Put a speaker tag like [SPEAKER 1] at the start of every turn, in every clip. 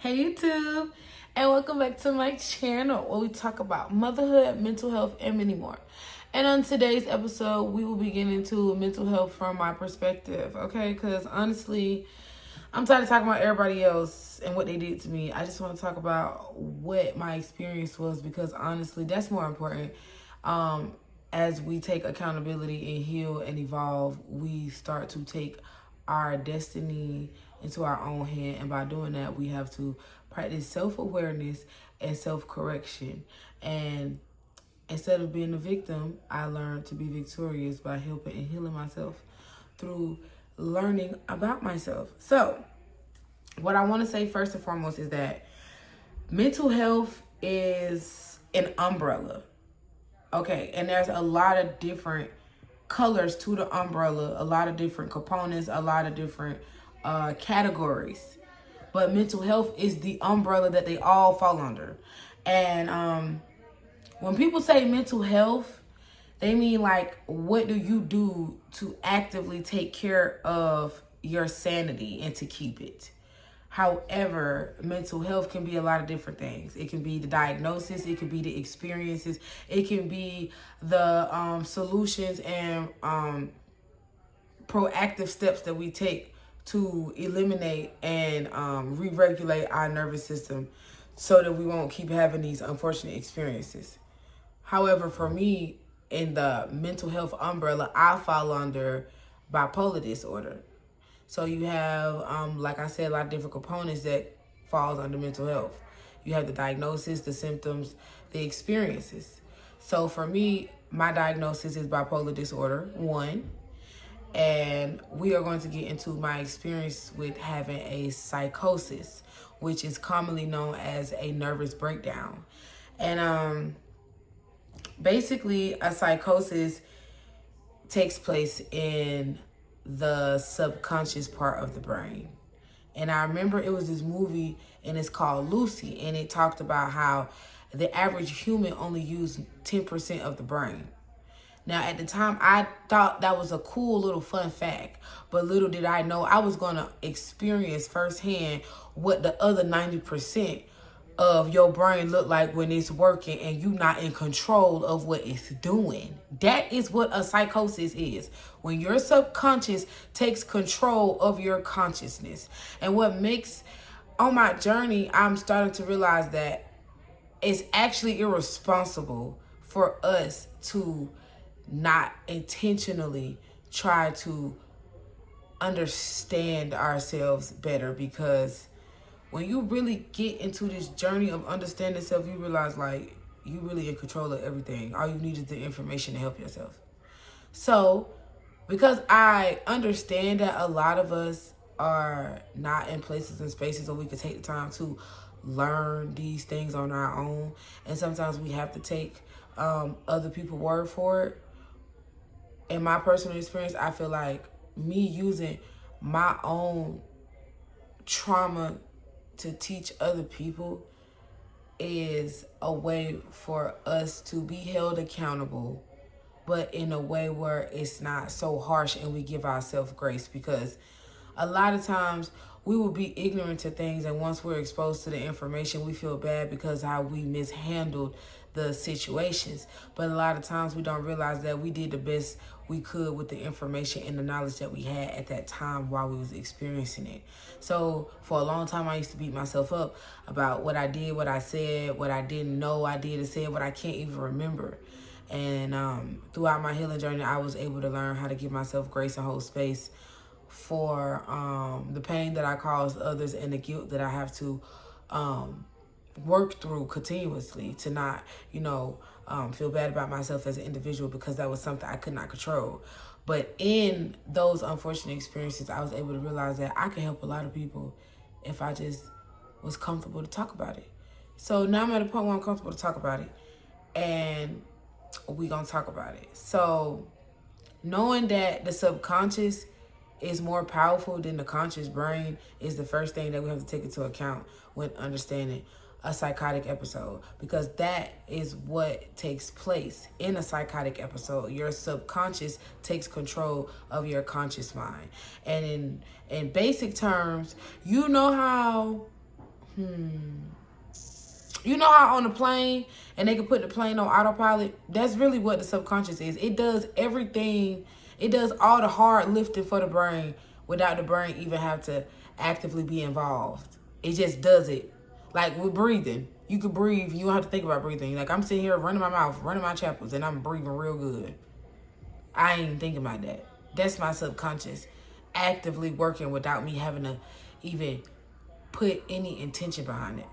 [SPEAKER 1] Hey YouTube, and welcome back to my channel where we talk about motherhood, mental health, and many more. And on today's episode, we will be getting into mental health from my perspective, okay? Because honestly, I'm tired of talking about everybody else and what they did to me. I just want to talk about what my experience was because honestly, that's more important. As we take accountability and heal and evolve, we start to take our destiny into our own hand. And by doing that, we have to practice self-awareness and self-correction. And instead of being a victim, I learned to be victorious by helping and healing myself through learning about myself. So, what I want to say first and foremost is that mental health is an umbrella. Okay, and there's a lot of different colors to the umbrella, a lot of different components, a lot of different categories. But mental health is the umbrella that they all fall under. And when people say mental health, they mean like, what do you do to actively take care of your sanity and to keep it? However, mental health can be a lot of different things. It can be the diagnosis, it can be the experiences, it can be the solutions and proactive steps that we take to eliminate and re-regulate our nervous system so that we won't keep having these unfortunate experiences. However, for me, in the mental health umbrella, I fall under bipolar disorder. So you have, like I said, a lot of different components that falls under mental health. You have the diagnosis, the symptoms, the experiences. So for me, my diagnosis is bipolar disorder 1. And we are going to get into my experience with having a psychosis, which is commonly known as a nervous breakdown. And basically, a psychosis takes place in the subconscious part of the brain. And I remember it was this movie and it's called Lucy, and it talked about how the average human only used 10% of the brain. Now, at the time, I thought that was a cool little fun fact, but little did I know I was going to experience firsthand what the other 90% of your brain look like when it's working and you not in control of what it's doing. That is what a psychosis is. When your subconscious takes control of your consciousness. And what makes, on my journey, I'm starting to realize that it's actually irresponsible for us to not intentionally try to understand ourselves better, because when you really get into this journey of understanding self, you realize like you really in control of everything. All you need is the information to help yourself. So because I understand that a lot of us are not in places and spaces where we could take the time to learn these things on our own, and sometimes we have to take other people's word for it. In my personal experience, I feel like me using my own trauma to teach other people is a way for us to be held accountable, but in a way where it's not so harsh and we give ourselves grace. Because a lot of times we will be ignorant to things, and once we're exposed to the information, we feel bad because how we mishandled the situations. But a lot of times we don't realize that we did the best we could with the information and the knowledge that we had at that time while we was experiencing it. So for a long time, I used to beat myself up about what I did, what I said, what I didn't know I did and said, what I can't even remember. And throughout my healing journey, I was able to learn how to give myself grace and hold space for the pain that I caused others and the guilt that I have to work through continuously to not, feel bad about myself as an individual, because that was something I could not control. But in those unfortunate experiences, I was able to realize that I could help a lot of people if I just was comfortable to talk about it. So now I'm at a point where I'm comfortable to talk about it, and we gonna talk about it. So knowing that the subconscious is more powerful than the conscious brain is the first thing that we have to take into account when understanding a psychotic episode, because that is what takes place in a psychotic episode. Your subconscious takes control of your conscious mind. And in basic terms, you know how You know how on a plane, and they can put the plane on autopilot? That's really what the subconscious is. It does everything. It does all the hard lifting for the brain without the brain even have to actively be involved. It just does it. Like with breathing. You could breathe. You don't have to think about breathing. Like I'm sitting here running my mouth, running my chapels, and I'm breathing real good. I ain't even thinking about that. That's my subconscious actively working without me having to even put any intention behind it.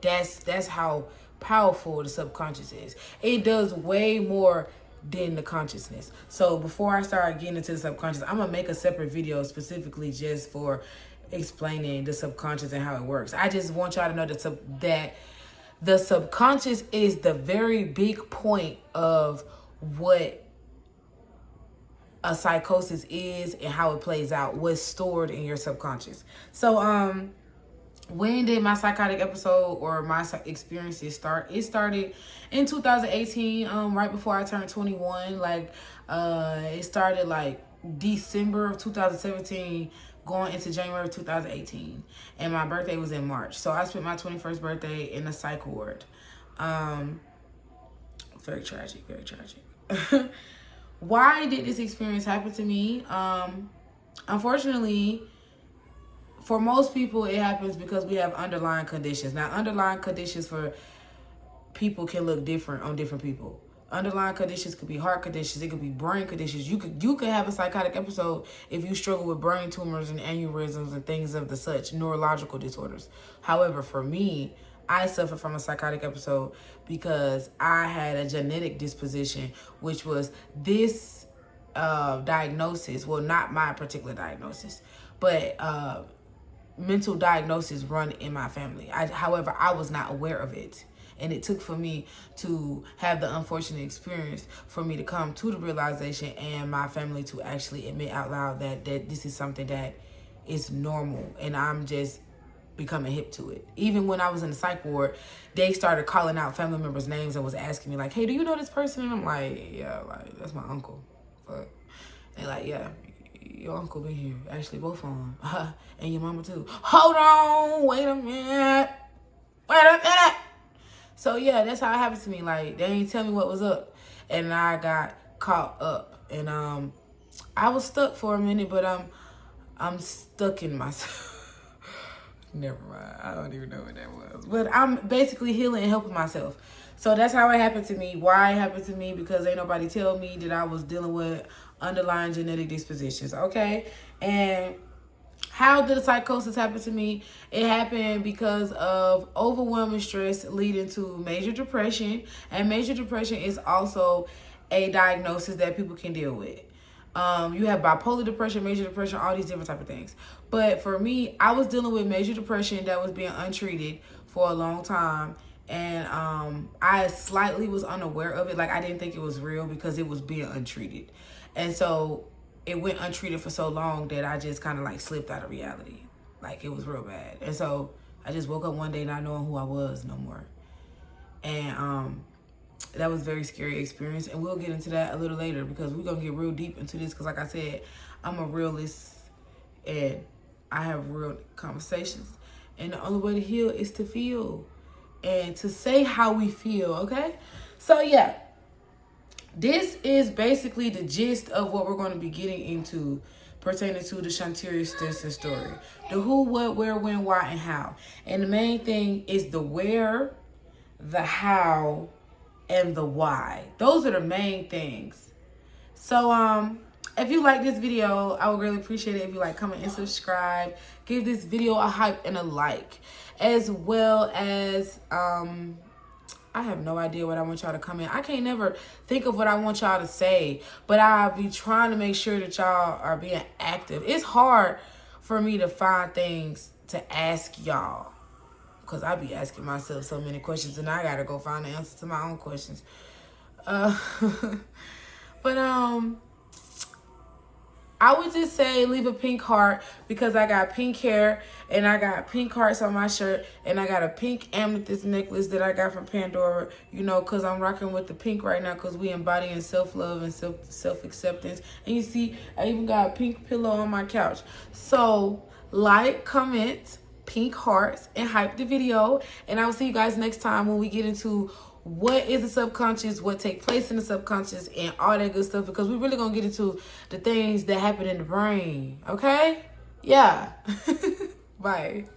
[SPEAKER 1] That's how powerful the subconscious is. It does way more than the consciousness. So before I start getting into the subconscious, I'm gonna make a separate video specifically just for explaining the subconscious and how it works. I just want y'all to know that the subconscious is the very big point of what a psychosis is and how it plays out, what's stored in your subconscious. So when did my psychotic episode or my experiences start? It started in 2018, right before I turned 21. Like, it started like December of 2017, going into January of 2018. And my birthday was in March. So I spent my 21st birthday in a psych ward. Very tragic, very tragic. Why did this experience happen to me? Unfortunately, for most people, it happens because we have underlying conditions. Now, underlying conditions for people can look different on different people. Underlying conditions could be heart conditions. It could be brain conditions. You could have a psychotic episode if you struggle with brain tumors and aneurysms and things of the such, neurological disorders. However, for me, I suffered from a psychotic episode because I had a genetic disposition, which was this diagnosis. Well, not my particular diagnosis, but mental diagnosis run in my family. However, I was not aware of it. And it took for me to have the unfortunate experience for me to come to the realization and my family to actually admit out loud that this is something that is normal. And I'm just becoming hip to it. Even when I was in the psych ward, they started calling out family members' names and was asking me like, hey, do you know this person? And I'm like, yeah, like that's my uncle. But they're like, yeah, your uncle been here. Actually, both of them. And your mama too. Hold on, wait a minute. So yeah, that's how it happened to me. Like, they ain't tell me what was up. And I got caught up. And I was stuck for a minute, but I'm stuck in myself. Never mind. I don't even know what that was. But I'm basically healing and helping myself. So that's how it happened to me. Why it happened to me? Because ain't nobody tell me that I was dealing with underlying genetic dispositions. Okay? And how did the psychosis happen to me? It happened because of overwhelming stress leading to major depression. And major depression is also a diagnosis that people can deal with. You have bipolar depression, major depression, all these different type of things. But for me, I was dealing with major depression that was being untreated for a long time. And I slightly was unaware of it. Like, I didn't think it was real because it was being untreated. And so it went untreated for so long that I just kind of like slipped out of reality. Like, it was real bad. And so I just woke up one day not knowing who I was no more. And that was a very scary experience. And we'll get into that a little later because we're going to get real deep into this. Because like I said, I'm a realist and I have real conversations. And the only way to heal is to feel and to say how we feel, okay? So yeah, this is basically the gist of what we're going to be getting into pertaining to the Shanteria Stinson story. The who, what, where, when, why, and how. And the main thing is the where, the how, and the why. Those are the main things. So if you like this video, I would really appreciate it if you like, comment, and subscribe. Give this video a hype and a like. As well as I have no idea what I want y'all to comment. I can't never think of what I want y'all to say, but I'll be trying to make sure that y'all are being active. It's hard for me to find things to ask y'all because I be asking myself so many questions and I gotta go find the answer to my own questions. But I would just say leave a pink heart because I got pink hair and I got pink hearts on my shirt and I got a pink amethyst necklace that I got from Pandora, you know, because I'm rocking with the pink right now because we embodying self-love and self-acceptance. And you see, I even got a pink pillow on my couch. So, like, comment, pink hearts and hype the video. And I will see you guys next time when we get into what is the subconscious, what takes place in the subconscious, and all that good stuff, because we're really going to get into the things that happen in the brain. Okay? Yeah. Bye.